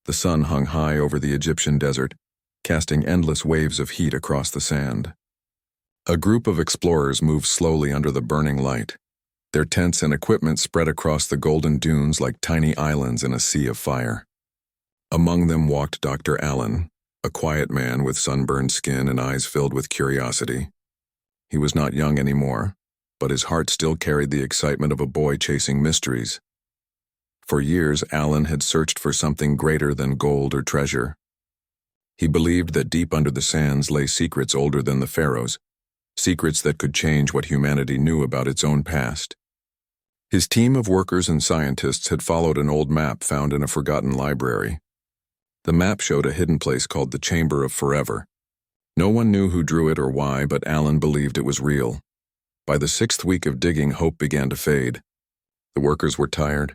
The sun hung high over the Egyptian desert, casting endless waves of heat across the sand. A group of explorers moved slowly under the burning light. Their tents and equipment spread across the golden dunes like tiny islands in a sea of fire. Among them walked Dr. Allen, a quiet man with sunburned skin and eyes filled with curiosity. He was not young anymore, but his heart still carried the excitement of a boy chasing mysteries. For years, Allen had searched for something greater than gold or treasure. He believed that deep under the sands lay secrets older than the pharaohs, secrets that could change what humanity knew about its own past. His team of workers and scientists had followed an old map found in a forgotten library. The map showed a hidden place called the Chamber of Forever. No one knew who drew it or why, but Allen believed it was real. By the 6th week of digging, hope began to fade. The workers were tired,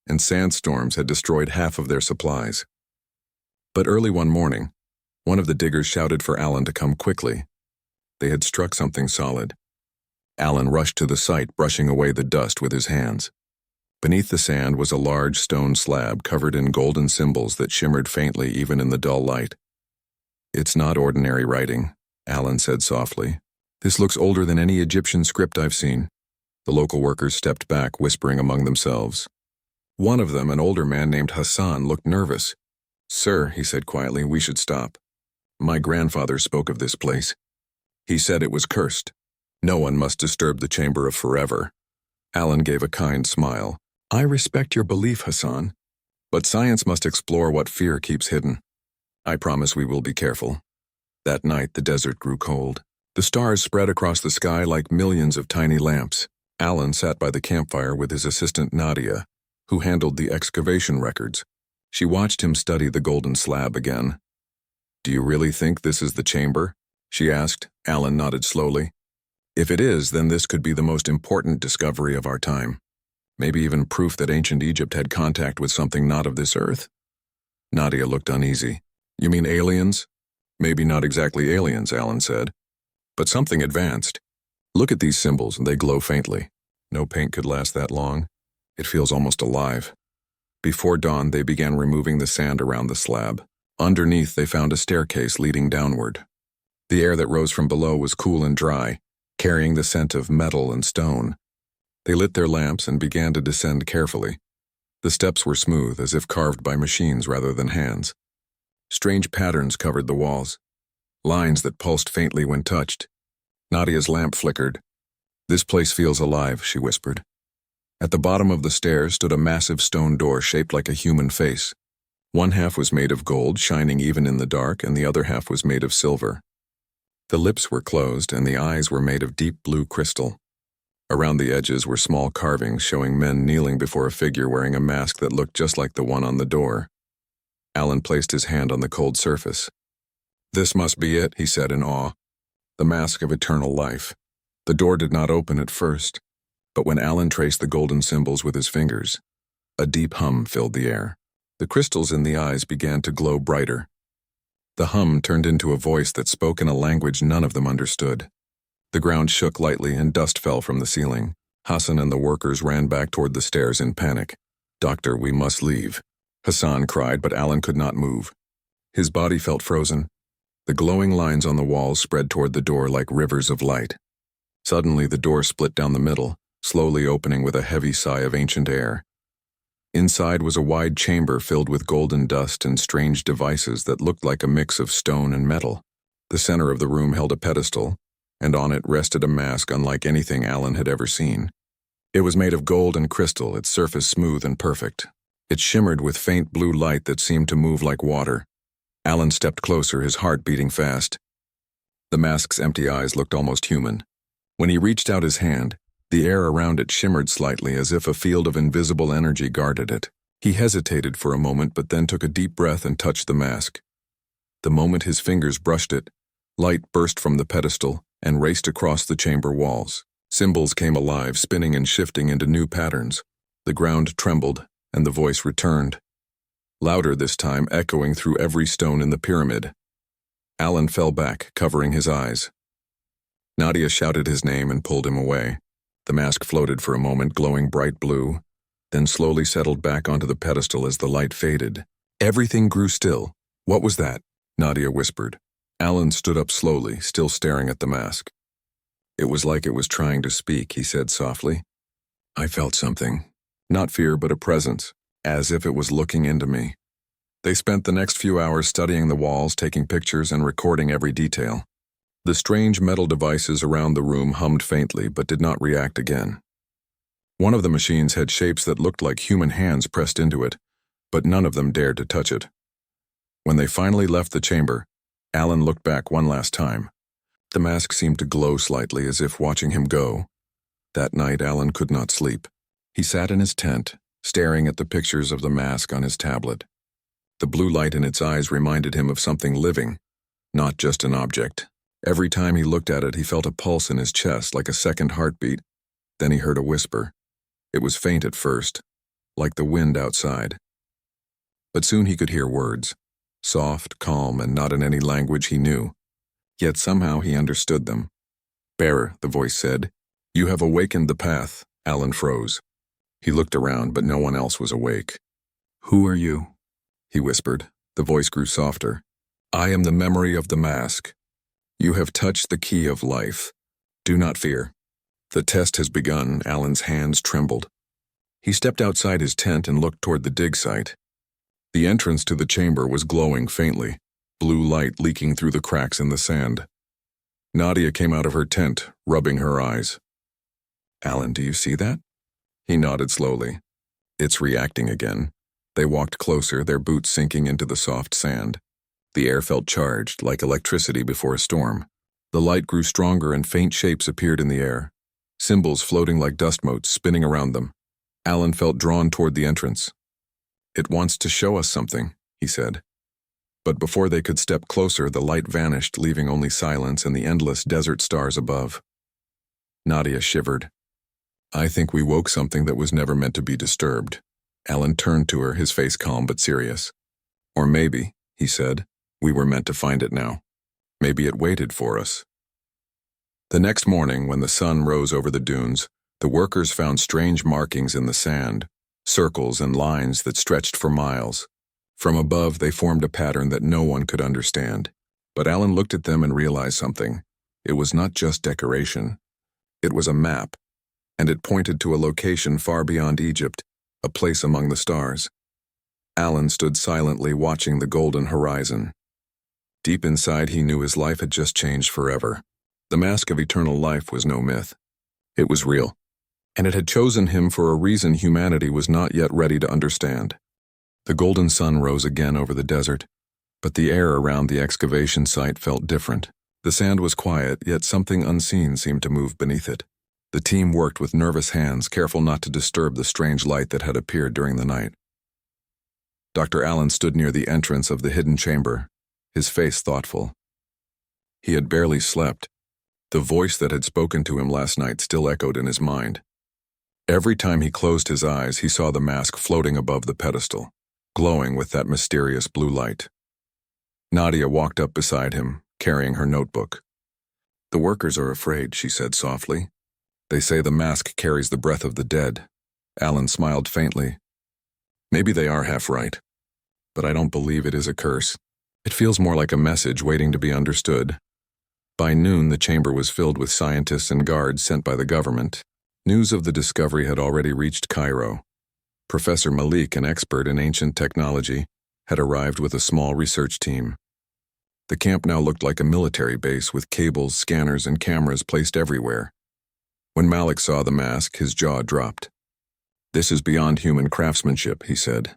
and sandstorms had destroyed half of their supplies. But early one morning, one of the diggers shouted for Allen to come quickly. They had struck something solid. Allen rushed to the site, brushing away the dust with his hands. Beneath the sand was a large stone slab covered in golden symbols that shimmered faintly even in the dull light. "It's not ordinary writing," Allen said softly. "This looks older than any Egyptian script I've seen." The local workers stepped back, whispering among themselves. One of them, an older man named Hassan, looked nervous. "Sir," he said quietly, "we should stop. My grandfather spoke of this place. He said it was cursed. No one must disturb the Chamber of Forever." Allen gave a kind smile. "I respect your belief, Hassan, but science must explore what fear keeps hidden. I promise we will be careful." That night, the desert grew cold. The stars spread across the sky like millions of tiny lamps. Allen sat by the campfire with his assistant Nadia, who handled the excavation records. She watched him study the golden slab again. "Do you really think this is the chamber?" she asked. Allen nodded slowly. "If it is, then this could be the most important discovery of our time. Maybe even proof that ancient Egypt had contact with something not of this earth." Nadia looked uneasy. "You mean aliens?" "Maybe not exactly aliens," Allen said, "but something advanced. Look at these symbols, and they glow faintly. No paint could last that long. It feels almost alive." Before dawn, they began removing the sand around the slab. Underneath, they found a staircase leading downward. The air that rose from below was cool and dry, carrying the scent of metal and stone. They lit their lamps and began to descend carefully. The steps were smooth, as if carved by machines rather than hands. Strange patterns covered the walls, lines that pulsed faintly when touched. Nadia's lamp flickered. "This place feels alive," she whispered. At the bottom of the stairs stood a massive stone door shaped like a human face. One half was made of gold, shining even in the dark, and the other half was made of silver. The lips were closed, and the eyes were made of deep blue crystal. Around the edges were small carvings showing men kneeling before a figure wearing a mask that looked just like the one on the door. Allen placed his hand on the cold surface. "This must be it," he said in awe. "The mask of eternal life." The door did not open at first, but when Allen traced the golden symbols with his fingers, a deep hum filled the air. The crystals in the eyes began to glow brighter. The hum turned into a voice that spoke in a language none of them understood. The ground shook lightly and dust fell from the ceiling. Hassan and the workers ran back toward the stairs in panic. "Doctor, we must leave," Hassan cried, but Allen could not move. His body felt frozen. The glowing lines on the walls spread toward the door like rivers of light. Suddenly, the door split down the middle, slowly opening with a heavy sigh of ancient air. Inside was a wide chamber filled with golden dust and strange devices that looked like a mix of stone and metal. The center of the room held a pedestal, and on it rested a mask unlike anything Allen had ever seen. It was made of gold and crystal, its surface smooth and perfect. It shimmered with faint blue light that seemed to move like water. Allen stepped closer, his heart beating fast. The mask's empty eyes looked almost human. When he reached out his hand, the air around it shimmered slightly as if a field of invisible energy guarded it. He hesitated for a moment but then took a deep breath and touched the mask. The moment his fingers brushed it, light burst from the pedestal and raced across the chamber walls. Symbols came alive, spinning and shifting into new patterns. The ground trembled, and the voice returned. Louder this time, echoing through every stone in the pyramid. Allen fell back, covering his eyes. Nadia shouted his name and pulled him away. The mask floated for a moment, glowing bright blue, then slowly settled back onto the pedestal as the light faded. Everything grew still. What was that? Nadia whispered. Alan stood up slowly, still staring at the mask. It was like it was trying to speak, he said softly. I felt something. Not fear, but a presence, as if it was looking into me. They spent the next few hours studying the walls, taking pictures, and recording every detail. The strange metal devices around the room hummed faintly, but did not react again. One of the machines had shapes that looked like human hands pressed into it, but none of them dared to touch it. When they finally left the chamber, Alan looked back one last time. The mask seemed to glow slightly, as if watching him go. That night, Alan could not sleep. He sat in his tent, staring at the pictures of the mask on his tablet. The blue light in its eyes reminded him of something living, not just an object. Every time he looked at it, he felt a pulse in his chest, like a second heartbeat. Then he heard a whisper. It was faint at first, like the wind outside. But soon he could hear words, soft, calm, and not in any language he knew. Yet somehow he understood them. Bearer, the voice said, you have awakened the path. Alan froze. He looked around, but no one else was awake. Who are you? He whispered. The voice grew softer. I am the memory of the mask. You have touched the key of life. Do not fear. The test has begun. Alan's hands trembled. He stepped outside his tent and looked toward the dig site. The entrance to the chamber was glowing faintly, blue light leaking through the cracks in the sand. Nadia came out of her tent, rubbing her eyes. Alan, do you see that? He nodded slowly. It's reacting again. They walked closer, their boots sinking into the soft sand. The air felt charged, like electricity before a storm. The light grew stronger and faint shapes appeared in the air, symbols floating like dust motes spinning around them. Alan felt drawn toward the entrance. It wants to show us something, he said. But before they could step closer, the light vanished, leaving only silence and the endless desert stars above. Nadia shivered. I think we woke something that was never meant to be disturbed. Alan turned to her, his face calm but serious. Or maybe, he said, we were meant to find it now. Maybe it waited for us. The next morning, when the sun rose over the dunes, the workers found strange markings in the sand, circles and lines that stretched for miles. From above, they formed a pattern that no one could understand. But Alan looked at them and realized something. It was not just decoration. It was a map, and it pointed to a location far beyond Egypt, a place among the stars. Alan stood silently watching the golden horizon. Deep inside, he knew his life had just changed forever. The mask of eternal life was no myth. It was real, and it had chosen him for a reason humanity was not yet ready to understand. The golden sun rose again over the desert, but the air around the excavation site felt different. The sand was quiet, yet something unseen seemed to move beneath it. The team worked with nervous hands, careful not to disturb the strange light that had appeared during the night. Dr. Allen stood near the entrance of the hidden chamber, his face thoughtful. He had barely slept. The voice that had spoken to him last night still echoed in his mind. Every time he closed his eyes, he saw the mask floating above the pedestal, glowing with that mysterious blue light. Nadia walked up beside him, carrying her notebook. The workers are afraid, she said softly. They say the mask carries the breath of the dead. Alan smiled faintly. Maybe they are half right, but I don't believe it is a curse. It feels more like a message waiting to be understood. By noon, the chamber was filled with scientists and guards sent by the government. News of the discovery had already reached Cairo. Professor Malik, an expert in ancient technology, had arrived with a small research team. The camp now looked like a military base with cables, scanners, and cameras placed everywhere. When Malik saw the mask, his jaw dropped. This is beyond human craftsmanship, he said.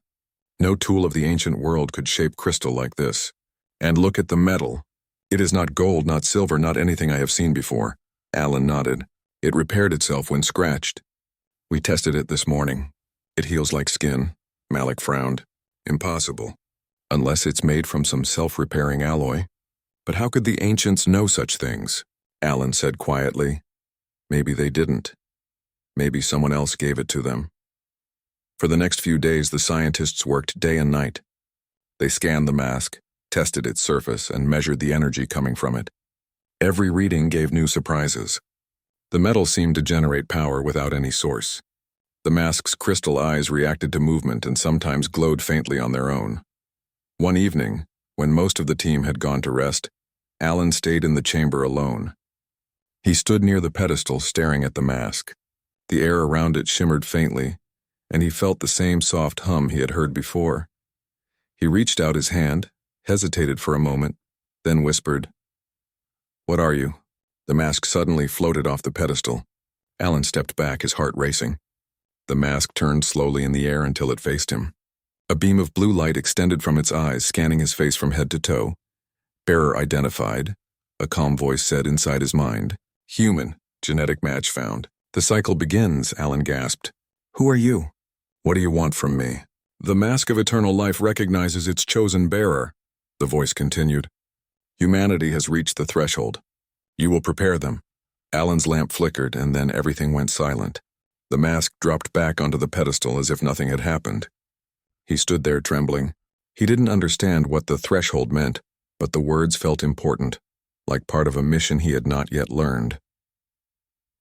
No tool of the ancient world could shape crystal like this. And look at the metal. It is not gold, not silver, not anything I have seen before. Alan nodded. It repaired itself when scratched. We tested it this morning. It heals like skin. Malik frowned. Impossible. Unless it's made from some self-repairing alloy. But how could the ancients know such things? Alan said quietly. Maybe they didn't. Maybe someone else gave it to them. For the next few days, the scientists worked day and night. They scanned the mask, tested its surface, and measured the energy coming from it. Every reading gave new surprises. The metal seemed to generate power without any source. The mask's crystal eyes reacted to movement and sometimes glowed faintly on their own. One evening, when most of the team had gone to rest, Alan stayed in the chamber alone. He stood near the pedestal staring at the mask. The air around it shimmered faintly, and he felt the same soft hum he had heard before. He reached out his hand, hesitated for a moment, then whispered, "What are you?" The mask suddenly floated off the pedestal. Alan stepped back, his heart racing. The mask turned slowly in the air until it faced him. A beam of blue light extended from its eyes, scanning his face from head to toe. "Bearer identified," a calm voice said inside his mind. "Human, genetic match found." "The cycle begins," Alan gasped. "Who are you? What do you want from me?" "The mask of eternal life recognizes its chosen bearer," the voice continued. "Humanity has reached the threshold. You will prepare them." Alan's lamp flickered, and then everything went silent. The mask dropped back onto the pedestal as if nothing had happened. He stood there trembling. He didn't understand what the threshold meant, but the words felt important, like part of a mission he had not yet learned.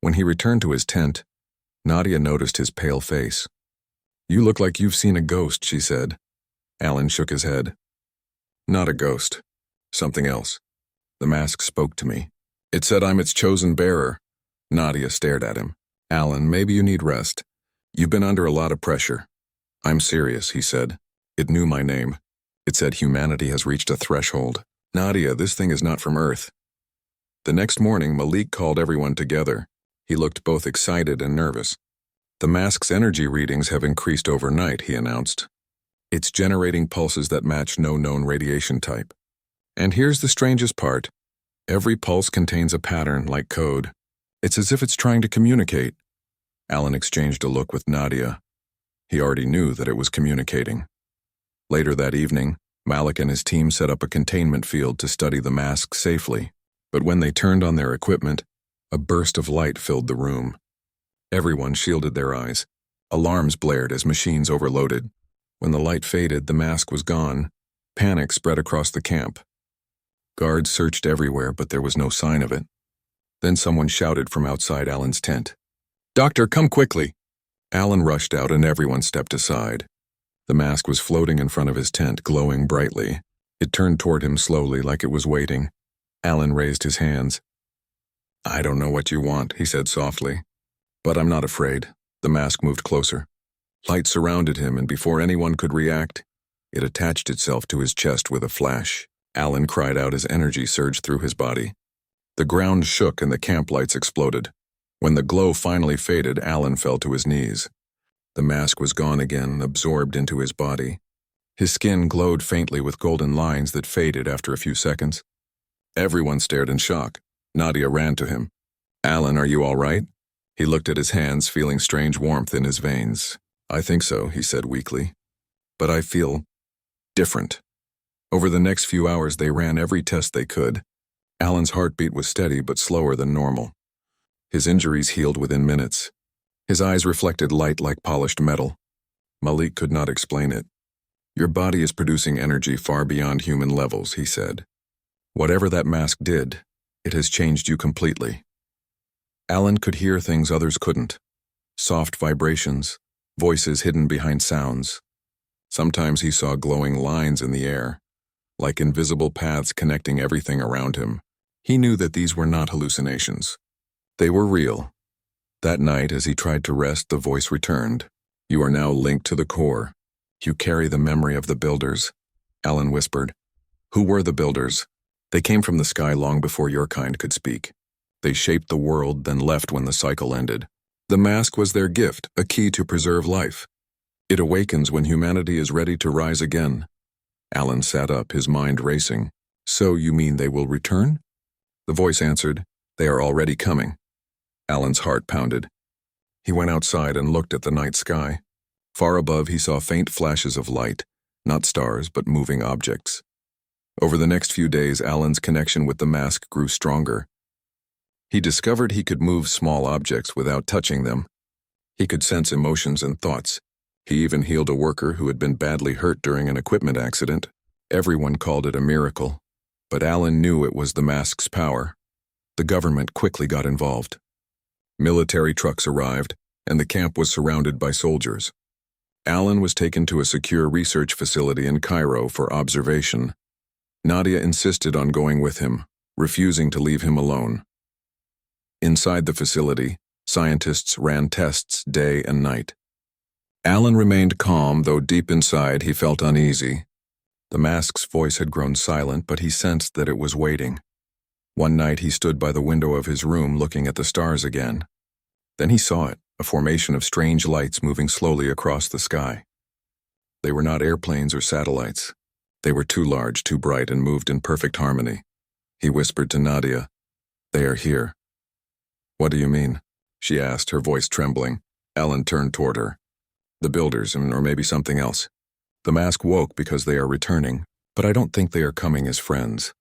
When he returned to his tent, Nadia noticed his pale face. "You look like you've seen a ghost," she said. Alan shook his head. "Not a ghost. Something else. The mask spoke to me. It said I'm its chosen bearer." Nadia stared at him. "Alan, maybe you need rest. You've been under a lot of pressure." "I'm serious," he said. It knew my name. It said humanity has reached a threshold. "Nadia, this thing is not from Earth." The next morning, Malik called everyone together. He looked both excited and nervous. "The mask's energy readings have increased overnight," he announced. "It's generating pulses that match no known radiation type. And here's the strangest part. Every pulse contains a pattern like code. It's as if it's trying to communicate." Alan exchanged a look with Nadia. He already knew that it was communicating. Later that evening, Malik and his team set up a containment field to study the mask safely. But when they turned on their equipment, a burst of light filled the room. Everyone shielded their eyes. Alarms blared as machines overloaded. When the light faded, the mask was gone. Panic spread across the camp. Guards searched everywhere, but there was no sign of it. Then someone shouted from outside Alan's tent, "Doctor, come quickly!" Alan rushed out and everyone stepped aside. The mask was floating in front of his tent, glowing brightly. It turned toward him slowly, like it was waiting. Alan raised his hands. "I don't know what you want," he said softly. "But I'm not afraid." The mask moved closer. Light surrounded him, and before anyone could react, it attached itself to his chest with a flash. Alan cried out as energy surged through his body. The ground shook and the camp lights exploded. When the glow finally faded, Alan fell to his knees. The mask was gone again, absorbed into his body. His skin glowed faintly with golden lines that faded after a few seconds. Everyone stared in shock. Nadia ran to him. "Alan, are you all right?" He looked at his hands, feeling strange warmth in his veins. "I think so," he said weakly. "But I feel different." Over the next few hours, they ran every test they could. Alan's heartbeat was steady but slower than normal. His injuries healed within minutes. His eyes reflected light like polished metal. Malik could not explain it. "Your body is producing energy far beyond human levels," he said. "Whatever that mask did, it has changed you completely." Alan could hear things others couldn't. Soft vibrations, voices hidden behind sounds. Sometimes he saw glowing lines in the air, like invisible paths connecting everything around him. He knew that these were not hallucinations. They were real. That night, as he tried to rest, the voice returned. "You are now linked to the core. You carry the memory of the builders," Alan whispered. "Who were the builders?" "They came from the sky long before your kind could speak. They shaped the world, then left when the cycle ended. The mask was their gift, a key to preserve life. It awakens when humanity is ready to rise again." Alan sat up, his mind racing. "So you mean they will return?" The voice answered, "They are already coming." Alan's heart pounded. He went outside and looked at the night sky. Far above, he saw faint flashes of light, not stars, but moving objects. Over the next few days, Alan's connection with the mask grew stronger. He discovered he could move small objects without touching them. He could sense emotions and thoughts. He even healed a worker who had been badly hurt during an equipment accident. Everyone called it a miracle, but Alan knew it was the mask's power. The government quickly got involved. Military trucks arrived, and the camp was surrounded by soldiers. Alan was taken to a secure research facility in Cairo for observation. Nadia insisted on going with him, refusing to leave him alone. Inside the facility, scientists ran tests day and night. Alan remained calm, though deep inside he felt uneasy. The mask's voice had grown silent, but he sensed that it was waiting. One night he stood by the window of his room looking at the stars again. Then he saw it, a formation of strange lights moving slowly across the sky. They were not airplanes or satellites. They were too large, too bright, and moved in perfect harmony. He whispered to Nadia, "They are here." "What do you mean?" she asked, her voice trembling. Alan turned toward her. "The builders, or maybe something else. The mask woke because they are returning, but I don't think they are coming as friends."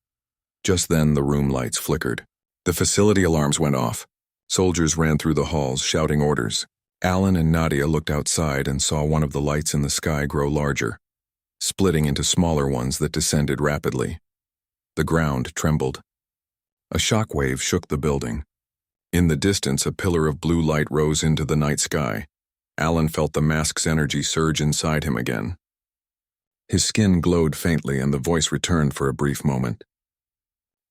Just then the room lights flickered. The facility alarms went off. Soldiers ran through the halls, shouting orders. Alan and Nadia looked outside and saw one of the lights in the sky grow larger, splitting into smaller ones that descended rapidly. The ground trembled. A shock wave shook the building. In the distance, a pillar of blue light rose into the night sky. Alan felt the mask's energy surge inside him again. His skin glowed faintly and the voice returned for a brief moment.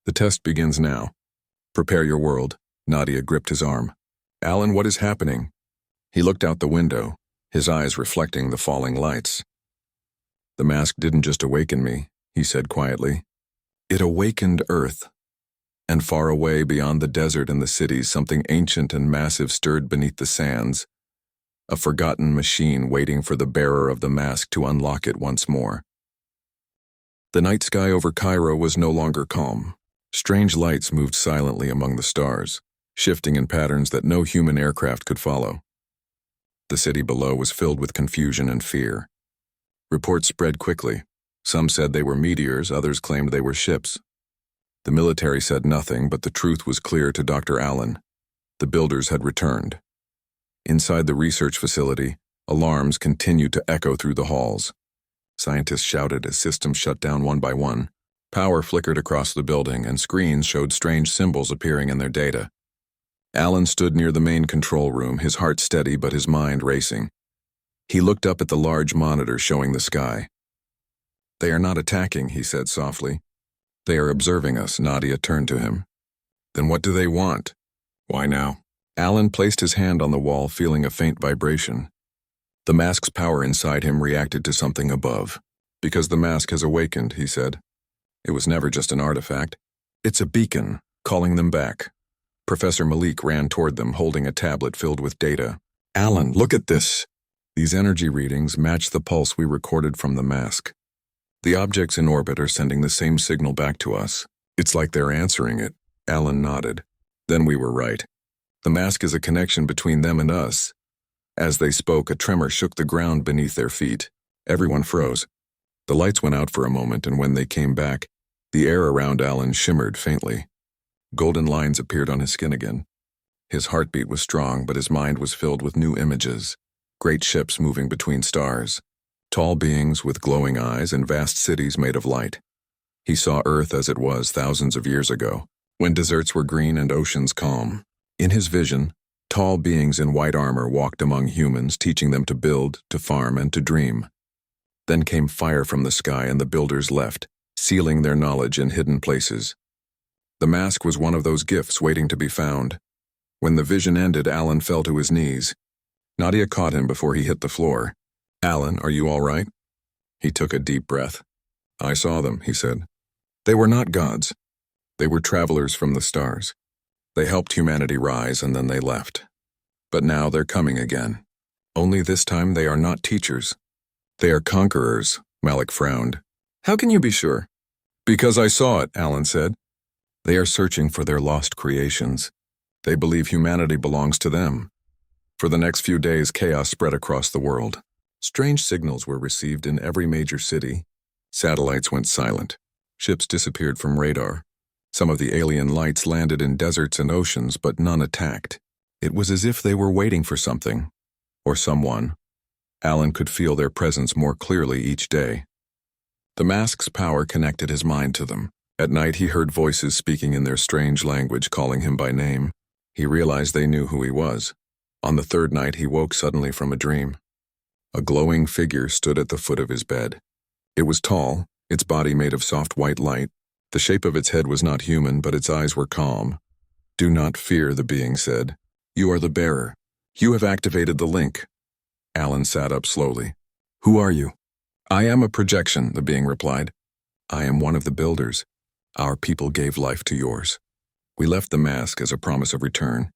"The test begins now. Prepare your world." Nadia gripped his arm. "Alan, what is happening?" He looked out the window, his eyes reflecting the falling lights. "The mask didn't just awaken me," he said quietly. "It awakened Earth." And far away beyond the desert and the cities, something ancient and massive stirred beneath the sands, a forgotten machine waiting for the bearer of the mask to unlock it once more. The night sky over Cairo was no longer calm. Strange lights moved silently among the stars, shifting in patterns that no human aircraft could follow. The city below was filled with confusion and fear. Reports spread quickly. Some said they were meteors, others claimed they were ships. The military said nothing, but the truth was clear to Dr. Allen. The builders had returned. Inside the research facility, alarms continued to echo through the halls. Scientists shouted as systems shut down one by one. Power flickered across the building, and screens showed strange symbols appearing in their data. Alan stood near the main control room, his heart steady but his mind racing. He looked up at the large monitor showing the sky. "They are not attacking," he said softly. "They are observing us." Nadia turned to him. "Then what do they want?" "Why now?" Alan placed his hand on the wall, feeling a faint vibration. The mask's power inside him reacted to something above. "Because the mask has awakened," he said. "It was never just an artifact. It's a beacon, calling them back." Professor Malik ran toward them, holding a tablet filled with data. "Alan, look at this." These energy readings match the pulse we recorded from the mask. The objects in orbit are sending the same signal back to us. It's like they're answering it. Alan nodded. Then we were right. The mask is a connection between them and us. As they spoke, a tremor shook the ground beneath their feet. Everyone froze. The lights went out for a moment, and when they came back, the air around Alan shimmered faintly. Golden lines appeared on his skin again. His heartbeat was strong, but his mind was filled with new images. Great ships moving between stars. Tall beings with glowing eyes and vast cities made of light. He saw Earth as it was thousands of years ago, when deserts were green and oceans calm. In his vision, tall beings in white armor walked among humans, teaching them to build, to farm, and to dream. Then came fire from the sky, and the builders left, sealing their knowledge in hidden places. The mask was one of those gifts waiting to be found. When the vision ended, Alan fell to his knees. Nadia caught him before he hit the floor. "Alan, are you all right?" He took a deep breath. "I saw them," he said. "They were not gods. They were travelers from the stars. They helped humanity rise, and then they left. But now they're coming again. Only this time they are not teachers. They are conquerors." Malik frowned. "How can you be sure?" "Because I saw it," Alan said. "They are searching for their lost creations. They believe humanity belongs to them." For the next few days, chaos spread across the world. Strange signals were received in every major city. Satellites went silent. Ships disappeared from radar. Some of the alien lights landed in deserts and oceans, but none attacked. It was as if they were waiting for something, or someone. Alan could feel their presence more clearly each day. The mask's power connected his mind to them. At night he heard voices speaking in their strange language, calling him by name. He realized they knew who he was. On the third night he woke suddenly from a dream. A glowing figure stood at the foot of his bed. It was tall, its body made of soft white light. The shape of its head was not human, but its eyes were calm. "Do not fear," the being said. "You are the bearer. You have activated the link." Alan sat up slowly. "Who are you?" "I am a projection," the being replied. "I am one of the builders. Our people gave life to yours. We left the mask as a promise of return.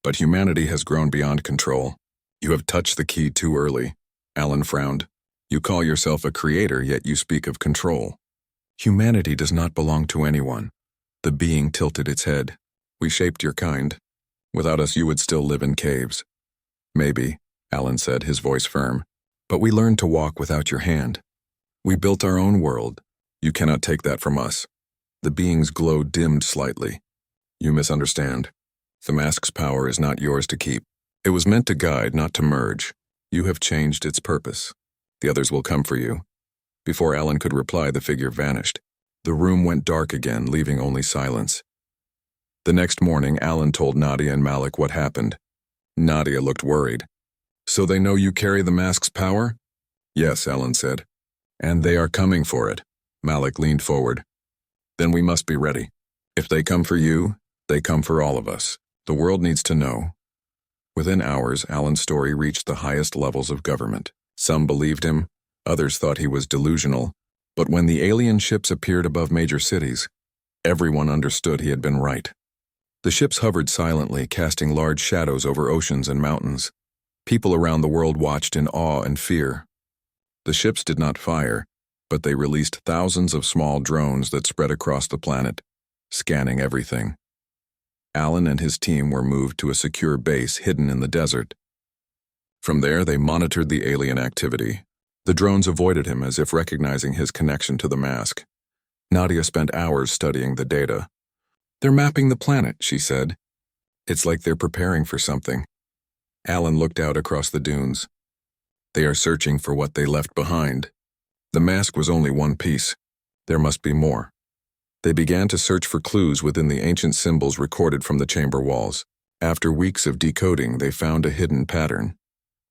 But humanity has grown beyond control. You have touched the key too early." Alan frowned. "You call yourself a creator, yet you speak of control. Humanity does not belong to anyone." The being tilted its head. "We shaped your kind. Without us, you would still live in caves." "Maybe," Alan said, his voice firm. "But we learned to walk without your hand. We built our own world. You cannot take that from us." The being's glow dimmed slightly. "You misunderstand. The mask's power is not yours to keep. It was meant to guide, not to merge. You have changed its purpose. The others will come for you." Before Alan could reply, the figure vanished. The room went dark again, leaving only silence. The next morning, Alan told Nadia and Malik what happened. Nadia looked worried. "So they know you carry the mask's power?" "Yes," Alan said. "And they are coming for it." Malik leaned forward. "Then we must be ready. If they come for you, they come for all of us. The world needs to know." Within hours, Alan's story reached the highest levels of government. Some believed him, others thought he was delusional, but when the alien ships appeared above major cities, everyone understood he had been right. The ships hovered silently, casting large shadows over oceans and mountains. People around the world watched in awe and fear. The ships did not fire, but they released thousands of small drones that spread across the planet, scanning everything. Alan and his team were moved to a secure base hidden in the desert. From there, they monitored the alien activity. The drones avoided him as if recognizing his connection to the mask. Nadia spent hours studying the data. "They're mapping the planet," she said. "It's like they're preparing for something." Alan looked out across the dunes. "They are searching for what they left behind." The mask was only one piece. There must be more. They began to search for clues within the ancient symbols recorded from the chamber walls. After weeks of decoding, they found a hidden pattern.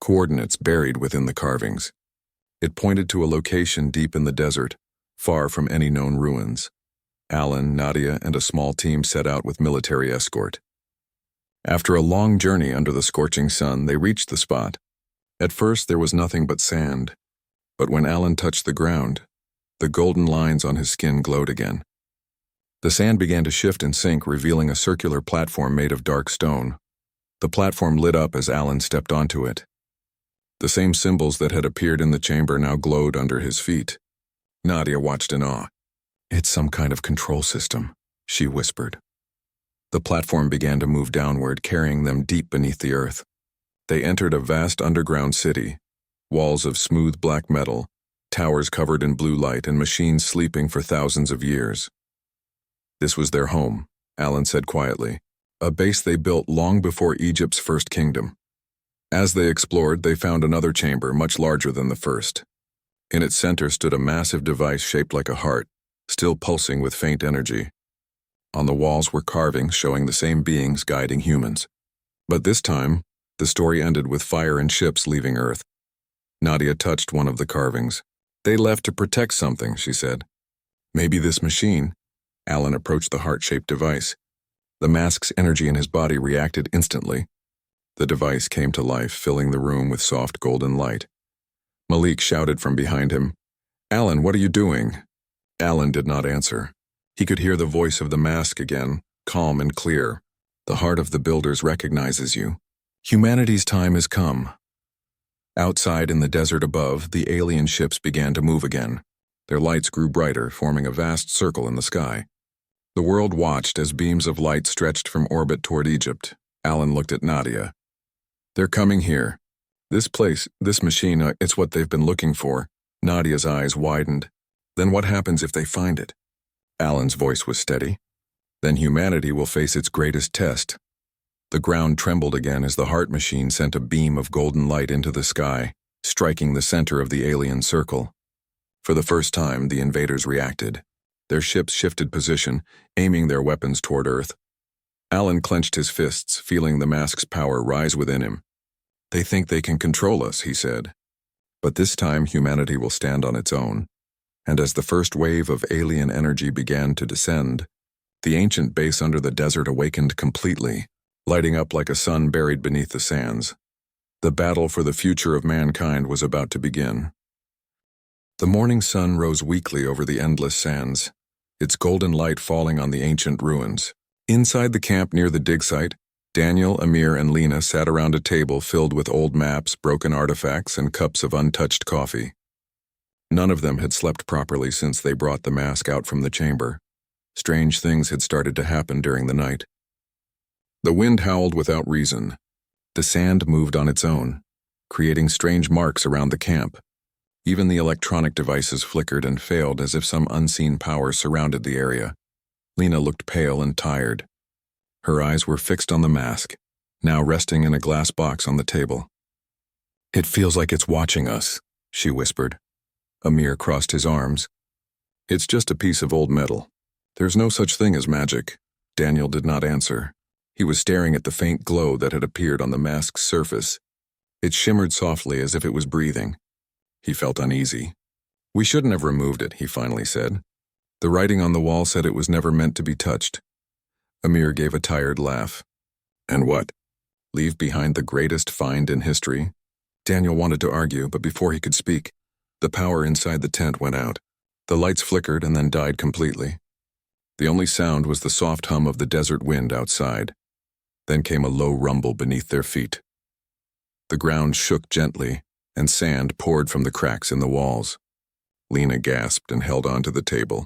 Coordinates buried within the carvings. It pointed to a location deep in the desert, far from any known ruins. Alan, Nadia, and a small team set out with military escort. After a long journey under the scorching sun, they reached the spot. At first, there was nothing but sand. But when Alan touched the ground, the golden lines on his skin glowed again. The sand began to shift and sink, revealing a circular platform made of dark stone. The platform lit up as Alan stepped onto it. The same symbols that had appeared in the chamber now glowed under his feet. Nadia watched in awe. "It's some kind of control system," she whispered. The platform began to move downward, carrying them deep beneath the earth. They entered a vast underground city, walls of smooth black metal, towers covered in blue light, and machines sleeping for thousands of years. This was their home, Alan said quietly, a base they built long before Egypt's first kingdom. As they explored, they found another chamber much larger than the first. In its center stood a massive device shaped like a heart, still pulsing with faint energy. On the walls were carvings showing the same beings guiding humans. But this time, the story ended with fire and ships leaving Earth. Nadia touched one of the carvings. "They left to protect something," she said. "Maybe this machine." Alan approached the heart-shaped device. The mask's energy in his body reacted instantly. The device came to life, filling the room with soft golden light. Malik shouted from behind him, "Alan, what are you doing?" Alan did not answer. He could hear the voice of the mask again, calm and clear. "The heart of the builders recognizes you. Humanity's time has come." Outside in the desert above, the alien ships began to move again. Their lights grew brighter, forming a vast circle in the sky. The world watched as beams of light stretched from orbit toward Egypt. Alan looked at Nadia. "They're coming here. This place, this machine, it's what they've been looking for." Nadia's eyes widened. "Then what happens if they find it?" Alan's voice was steady. "Then humanity will face its greatest test." The ground trembled again as the heart machine sent a beam of golden light into the sky, striking the center of the alien circle. For the first time, the invaders reacted. Their ships shifted position, aiming their weapons toward Earth. Alan clenched his fists, feeling the mask's power rise within him. "They think they can control us," he said. But this time humanity will stand on its own. And as the first wave of alien energy began to descend, the ancient base under the desert awakened completely, lighting up like a sun buried beneath the sands. The battle for the future of mankind was about to begin. The morning sun rose weakly over the endless sands, its golden light falling on the ancient ruins. Inside the camp near the dig site, Daniel, Amir, and Lena sat around a table filled with old maps, broken artifacts, and cups of untouched coffee. None of them had slept properly since they brought the mask out from the chamber. Strange things had started to happen during the night. The wind howled without reason. The sand moved on its own, creating strange marks around the camp. Even the electronic devices flickered and failed as if some unseen power surrounded the area. Lena looked pale and tired. Her eyes were fixed on the mask, now resting in a glass box on the table. "It feels like it's watching us," she whispered. Amir crossed his arms. "It's just a piece of old metal. There's no such thing as magic." Daniel did not answer. He was staring at the faint glow that had appeared on the mask's surface. It shimmered softly as if it was breathing. He felt uneasy. "We shouldn't have removed it," he finally said. "The writing on the wall said it was never meant to be touched." Amir gave a tired laugh. "And what? Leave behind the greatest find in history?" Daniel wanted to argue, but before he could speak, the power inside the tent went out. The lights flickered and then died completely. The only sound was the soft hum of the desert wind outside. Then came a low rumble beneath their feet. The ground shook gently, and sand poured from the cracks in the walls. Lena gasped and held onto the table.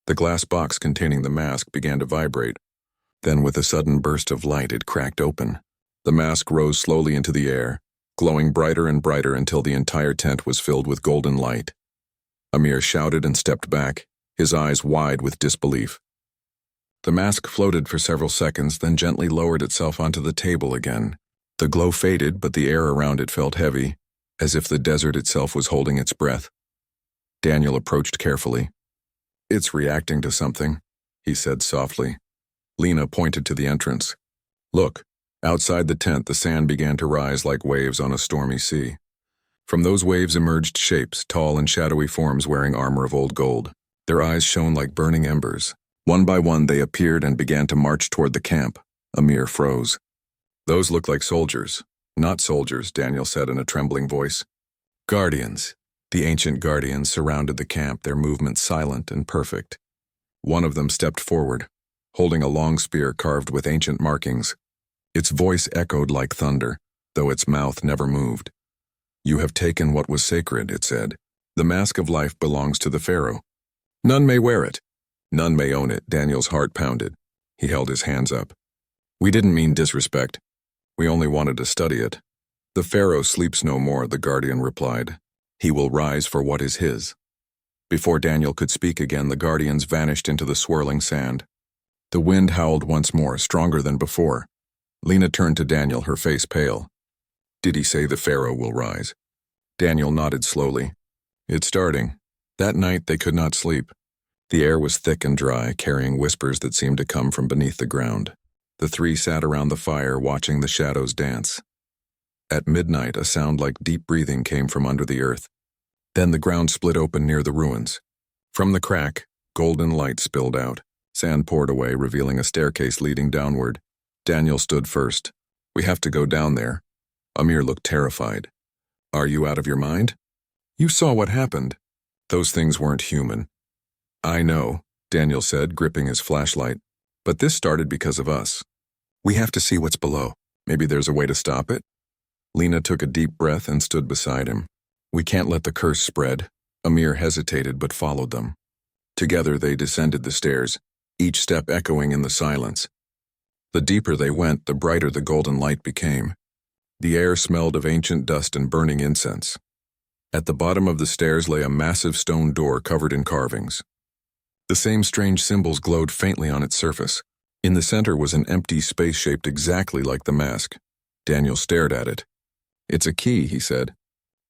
The glass box containing the mask began to vibrate. Then with a sudden burst of light, it cracked open. The mask rose slowly into the air, glowing brighter and brighter until the entire tent was filled with golden light. Amir shouted and stepped back, his eyes wide with disbelief. The mask floated for several seconds, then gently lowered itself onto the table again. The glow faded, but the air around it felt heavy, as if the desert itself was holding its breath. Daniel approached carefully. "It's reacting to something," he said softly. Lena pointed to the entrance. "Look." Outside the tent, the sand began to rise like waves on a stormy sea. From those waves emerged shapes, tall and shadowy forms wearing armor of old gold. Their eyes shone like burning embers. One by one they appeared and began to march toward the camp. Amir froze. "Those look like soldiers." "Not soldiers," Daniel said in a trembling voice. "Guardians." The ancient guardians surrounded the camp, their movements silent and perfect. One of them stepped forward, holding a long spear carved with ancient markings. Its voice echoed like thunder, though its mouth never moved. "You have taken what was sacred," it said. "The mask of life belongs to the Pharaoh. None may wear it. None may own it." Daniel's heart pounded. He held his hands up. "We didn't mean disrespect. We only wanted to study it." "The Pharaoh sleeps no more," the guardian replied. "He will rise for what is his." Before Daniel could speak again, the guardians vanished into the swirling sand. The wind howled once more, stronger than before. Lena turned to Daniel, her face pale. "Did he say the Pharaoh will rise?" Daniel nodded slowly. "It's starting." That night they could not sleep. The air was thick and dry, carrying whispers that seemed to come from beneath the ground. The three sat around the fire, watching the shadows dance. At midnight, a sound like deep breathing came from under the earth. Then the ground split open near the ruins. From the crack, golden light spilled out. Sand poured away, revealing a staircase leading downward. Daniel stood first. "We have to go down there." Amir looked terrified. "Are you out of your mind? You saw what happened. Those things weren't human." "I know," Daniel said, gripping his flashlight. "But this started because of us. We have to see what's below. Maybe there's a way to stop it?" Lena took a deep breath and stood beside him. "We can't let the curse spread." Amir hesitated but followed them. Together they descended the stairs, each step echoing in the silence. The deeper they went, the brighter the golden light became. The air smelled of ancient dust and burning incense. At the bottom of the stairs lay a massive stone door covered in carvings. The same strange symbols glowed faintly on its surface. In the center was an empty space shaped exactly like the mask. Daniel stared at it. "It's a key," he said.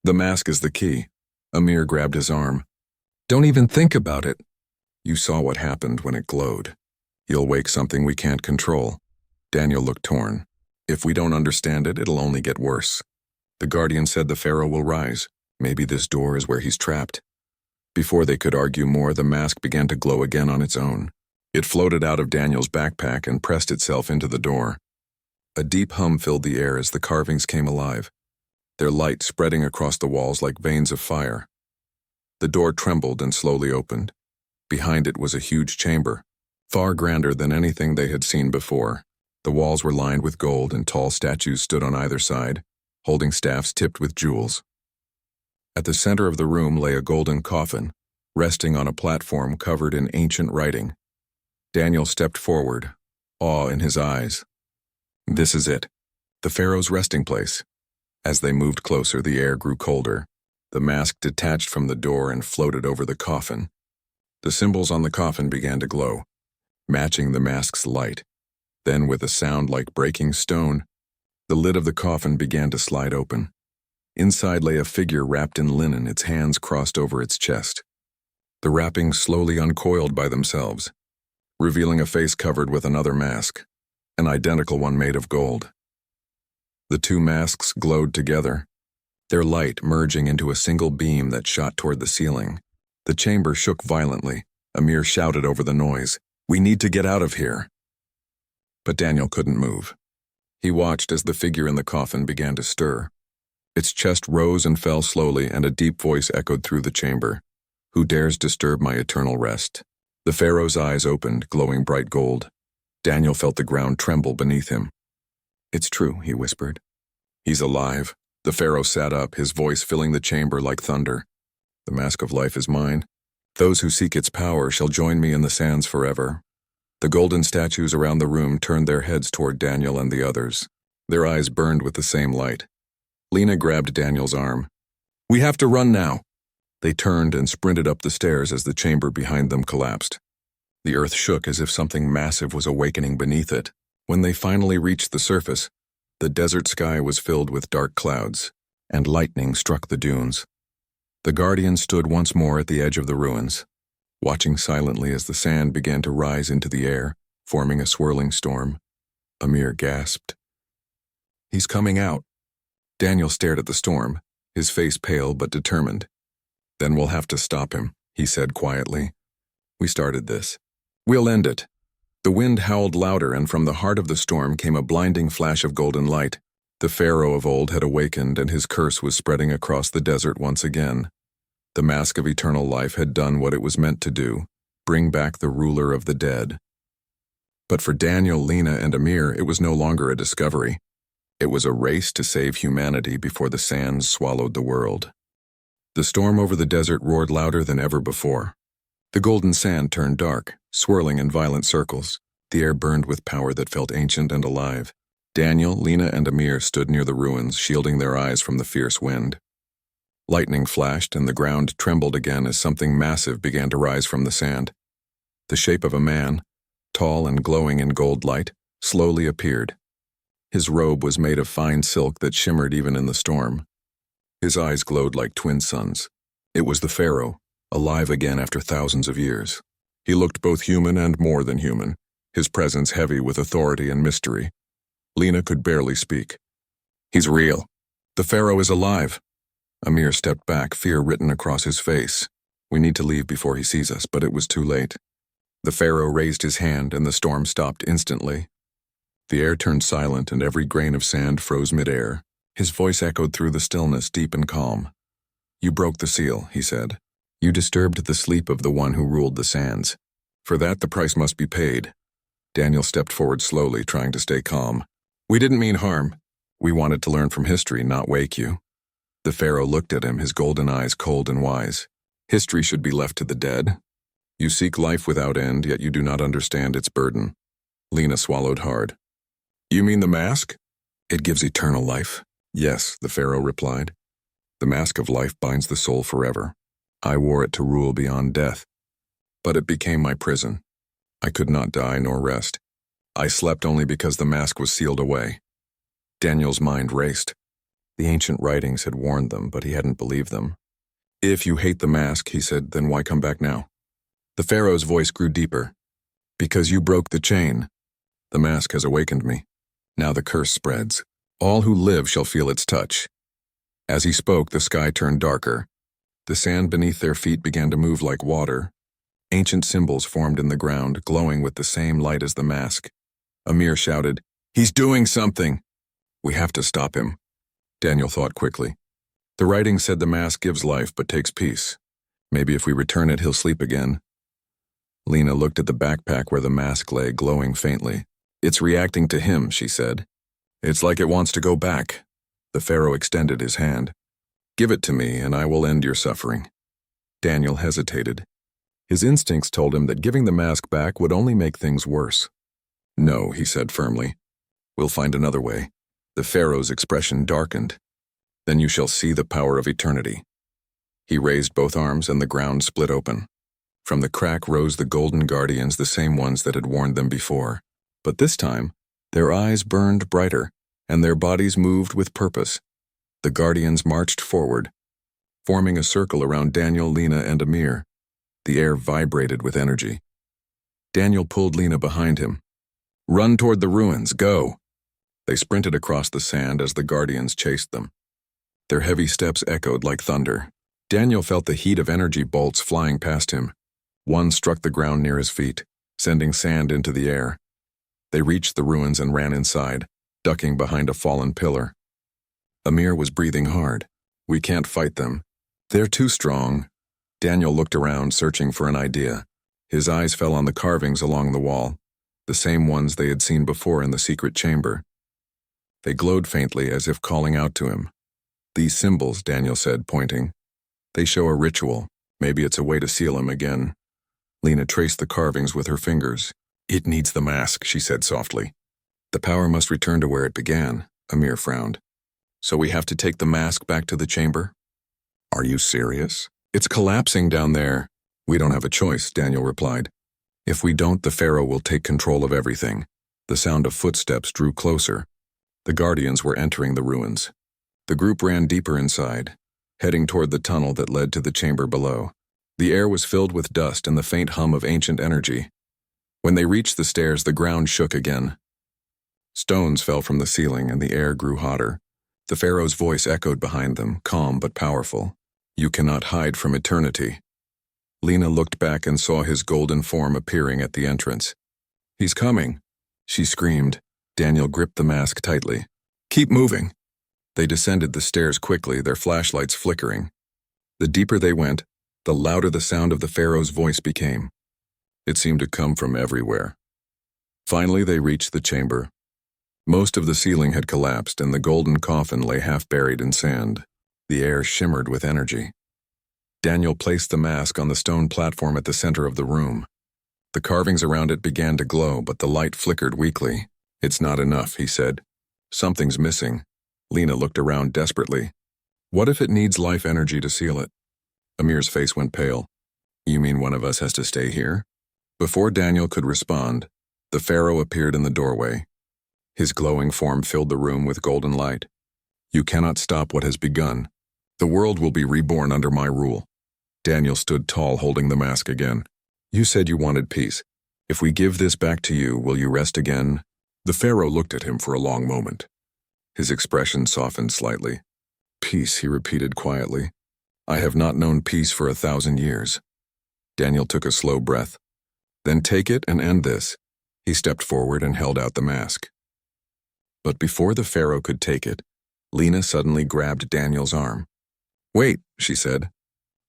"The mask is the key." Amir grabbed his arm. "Don't even think about it." "You saw what happened when it glowed. You'll wake something we can't control." Daniel looked torn. "If we don't understand it, it'll only get worse." The guardian said the Pharaoh will rise. Maybe this door is where he's trapped. Before they could argue more, the mask began to glow again on its own. It floated out of Daniel's backpack and pressed itself into the door. A deep hum filled the air as the carvings came alive, their light spreading across the walls like veins of fire. The door trembled and slowly opened. Behind it was a huge chamber, far grander than anything they had seen before. The walls were lined with gold and tall statues stood on either side, holding staffs tipped with jewels. At the center of the room lay a golden coffin, resting on a platform covered in ancient writing. Daniel stepped forward, awe in his eyes. This is it, the Pharaoh's resting place. As they moved closer, the air grew colder. The mask detached from the door and floated over the coffin. The symbols on the coffin began to glow, matching the mask's light. Then, with a sound like breaking stone, the lid of the coffin began to slide open. Inside lay a figure wrapped in linen, its hands crossed over its chest. The wrappings slowly uncoiled by themselves, revealing a face covered with another mask, an identical one made of gold. The two masks glowed together, their light merging into a single beam that shot toward the ceiling. The chamber shook violently. Amir shouted over the noise, "We need to get out of here." But Daniel couldn't move. He watched as the figure in the coffin began to stir. Its chest rose and fell slowly, and a deep voice echoed through the chamber. "Who dares disturb my eternal rest?" The Pharaoh's eyes opened, glowing bright gold. Daniel felt the ground tremble beneath him. "It's true," he whispered. "He's alive." The Pharaoh sat up, his voice filling the chamber like thunder. "The mask of life is mine. Those who seek its power shall join me in the sands forever." The golden statues around the room turned their heads toward Daniel and the others. Their eyes burned with the same light. Lena grabbed Daniel's arm. "We have to run now." They turned and sprinted up the stairs as the chamber behind them collapsed. The earth shook as if something massive was awakening beneath it. When they finally reached the surface, the desert sky was filled with dark clouds, and lightning struck the dunes. The Guardian stood once more at the edge of the ruins, watching silently as the sand began to rise into the air, forming a swirling storm. Amir gasped. "He's coming out." Daniel stared at the storm, his face pale but determined. "Then we'll have to stop him," he said quietly. "We started this. We'll end it." The wind howled louder, and from the heart of the storm came a blinding flash of golden light. The Pharaoh of old had awakened, and his curse was spreading across the desert once again. The mask of eternal life had done what it was meant to do, bring back the ruler of the dead. But for Daniel, Lena, and Amir, it was no longer a discovery. It was a race to save humanity before the sands swallowed the world. The storm over the desert roared louder than ever before. The golden sand turned dark, swirling in violent circles. The air burned with power that felt ancient and alive. Daniel, Lena, and Amir stood near the ruins, shielding their eyes from the fierce wind. Lightning flashed, and the ground trembled again as something massive began to rise from the sand. The shape of a man, tall and glowing in gold light, slowly appeared. His robe was made of fine silk that shimmered even in the storm. His eyes glowed like twin suns. It was the Pharaoh, alive again after thousands of years. He looked both human and more than human, his presence heavy with authority and mystery. Lena could barely speak. "He's real. The Pharaoh is alive." Amir stepped back, fear written across his face. "We need to leave before he sees us," but it was too late. The Pharaoh raised his hand, and the storm stopped instantly. The air turned silent, and every grain of sand froze midair. His voice echoed through the stillness, deep and calm. "You broke the seal," he said. "You disturbed the sleep of the one who ruled the sands. For that, the price must be paid." Daniel stepped forward slowly, trying to stay calm. "We didn't mean harm. We wanted to learn from history, not wake you." The Pharaoh looked at him, his golden eyes cold and wise. "History should be left to the dead. You seek life without end, yet you do not understand its burden." Lena swallowed hard. "You mean the mask? It gives eternal life." "Yes," the Pharaoh replied. "The mask of life binds the soul forever. I wore it to rule beyond death. But it became my prison. I could not die nor rest. I slept only because the mask was sealed away." Daniel's mind raced. The ancient writings had warned them, but he hadn't believed them. "If you hate the mask," he said, "then why come back now?" The Pharaoh's voice grew deeper. "Because you broke the chain. The mask has awakened me. Now the curse spreads. All who live shall feel its touch. As he spoke, the sky turned darker. The sand beneath their feet began to move like water. Ancient symbols formed in the ground, glowing with the same light as the mask. Amir shouted, "He's doing something!" "We have to stop him," Daniel thought quickly. The writing said the mask gives life but takes peace. Maybe if we return it, he'll sleep again. Lena looked at the backpack where the mask lay, glowing faintly. "It's reacting to him," she said. "It's like it wants to go back." The Pharaoh extended his hand. "Give it to me, and I will end your suffering." Daniel hesitated. His instincts told him that giving the mask back would only make things worse. "No," he said firmly. "We'll find another way." The Pharaoh's expression darkened. "Then you shall see the power of eternity." He raised both arms, and the ground split open. From the crack rose the golden guardians, the same ones that had warned them before. But this time, their eyes burned brighter, and their bodies moved with purpose. The guardians marched forward, forming a circle around Daniel, Lena, and Amir. The air vibrated with energy. Daniel pulled Lena behind him. "Run toward the ruins, go!" They sprinted across the sand as the guardians chased them. Their heavy steps echoed like thunder. Daniel felt the heat of energy bolts flying past him. One struck the ground near his feet, sending sand into the air. They reached the ruins and ran inside, ducking behind a fallen pillar. Amir was breathing hard. "We can't fight them. They're too strong." Daniel looked around, searching for an idea. His eyes fell on the carvings along the wall, the same ones they had seen before in the secret chamber. They glowed faintly, as if calling out to him. "These symbols," Daniel said, pointing. "They show a ritual. Maybe it's a way to seal him again." Lena traced the carvings with her fingers. "It needs the mask," she said softly. "The power must return to where it began," Amir frowned. "So we have to take the mask back to the chamber?" "Are you serious? It's collapsing down there." "We don't have a choice," Daniel replied. "If we don't, the Pharaoh will take control of everything." The sound of footsteps drew closer. The guardians were entering the ruins. The group ran deeper inside, heading toward the tunnel that led to the chamber below. The air was filled with dust and the faint hum of ancient energy. When they reached the stairs, the ground shook again. Stones fell from the ceiling and the air grew hotter. The Pharaoh's voice echoed behind them, calm but powerful. "You cannot hide from eternity." Lena looked back and saw his golden form appearing at the entrance. "He's coming," she screamed. Daniel gripped the mask tightly. "Keep moving." They descended the stairs quickly, their flashlights flickering. The deeper they went, the louder the sound of the Pharaoh's voice became. It seemed to come from everywhere. Finally, they reached the chamber. Most of the ceiling had collapsed, and the golden coffin lay half buried in sand. The air shimmered with energy. Daniel placed the mask on the stone platform at the center of the room. The carvings around it began to glow, but the light flickered weakly. "It's not enough," he said. "Something's missing." Lena looked around desperately. "What if it needs life energy to seal it?" Amir's face went pale. "You mean one of us has to stay here?" Before Daniel could respond, the Pharaoh appeared in the doorway. His glowing form filled the room with golden light. "You cannot stop what has begun. The world will be reborn under my rule." Daniel stood tall, holding the mask again. "You said you wanted peace. If we give this back to you, will you rest again?" The Pharaoh looked at him for a long moment. His expression softened slightly. "Peace," he repeated quietly. "I have not known peace for 1,000 years." Daniel took a slow breath. "Then take it and end this." He stepped forward and held out the mask. But before the Pharaoh could take it, Lena suddenly grabbed Daniel's arm. "Wait," she said.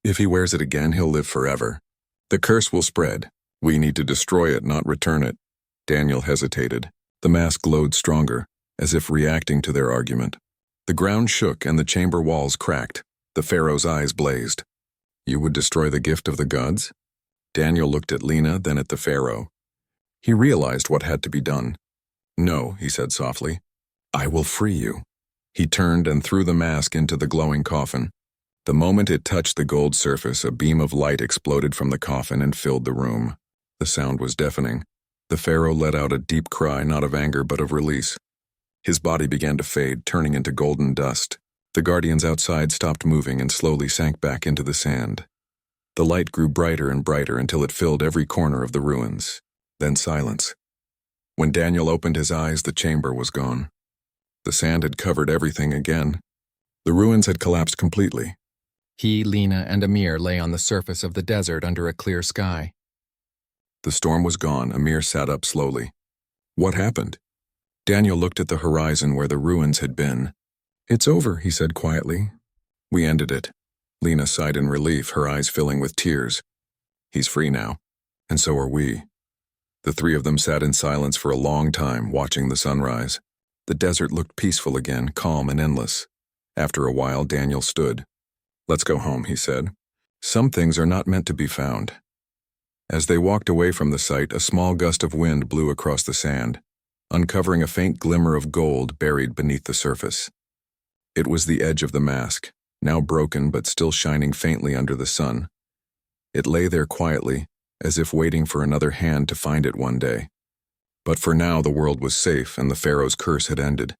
"If he wears it again, he'll live forever. The curse will spread. We need to destroy it, not return it." Daniel hesitated. The mask glowed stronger, as if reacting to their argument. The ground shook and the chamber walls cracked. The Pharaoh's eyes blazed. "You would destroy the gift of the gods?" Daniel looked at Lena, then at the Pharaoh. He realized what had to be done. "No," he said softly. "I will free you." He turned and threw the mask into the glowing coffin. The moment it touched the gold surface, a beam of light exploded from the coffin and filled the room. The sound was deafening. The Pharaoh let out a deep cry, not of anger but of release. His body began to fade, turning into golden dust. The guardians outside stopped moving and slowly sank back into the sand. The light grew brighter and brighter until it filled every corner of the ruins. Then silence. When Daniel opened his eyes, the chamber was gone. The sand had covered everything again. The ruins had collapsed completely. He, Lena, and Amir lay on the surface of the desert under a clear sky. The storm was gone. Amir sat up slowly. What happened? Daniel looked at the horizon where the ruins had been. It's over, he said quietly. We ended it. Lena sighed in relief, her eyes filling with tears. He's free now. And so are we. The three of them sat in silence for a long time, watching the sunrise. The desert looked peaceful again, calm and endless. After a while, Daniel stood. Let's go home, he said. Some things are not meant to be found. As they walked away from the site, a small gust of wind blew across the sand, uncovering a faint glimmer of gold buried beneath the surface. It was the edge of the mask, now broken but still shining faintly under the sun. It lay there quietly, as if waiting for another hand to find it one day. But for now, the world was safe and the Pharaoh's curse had ended.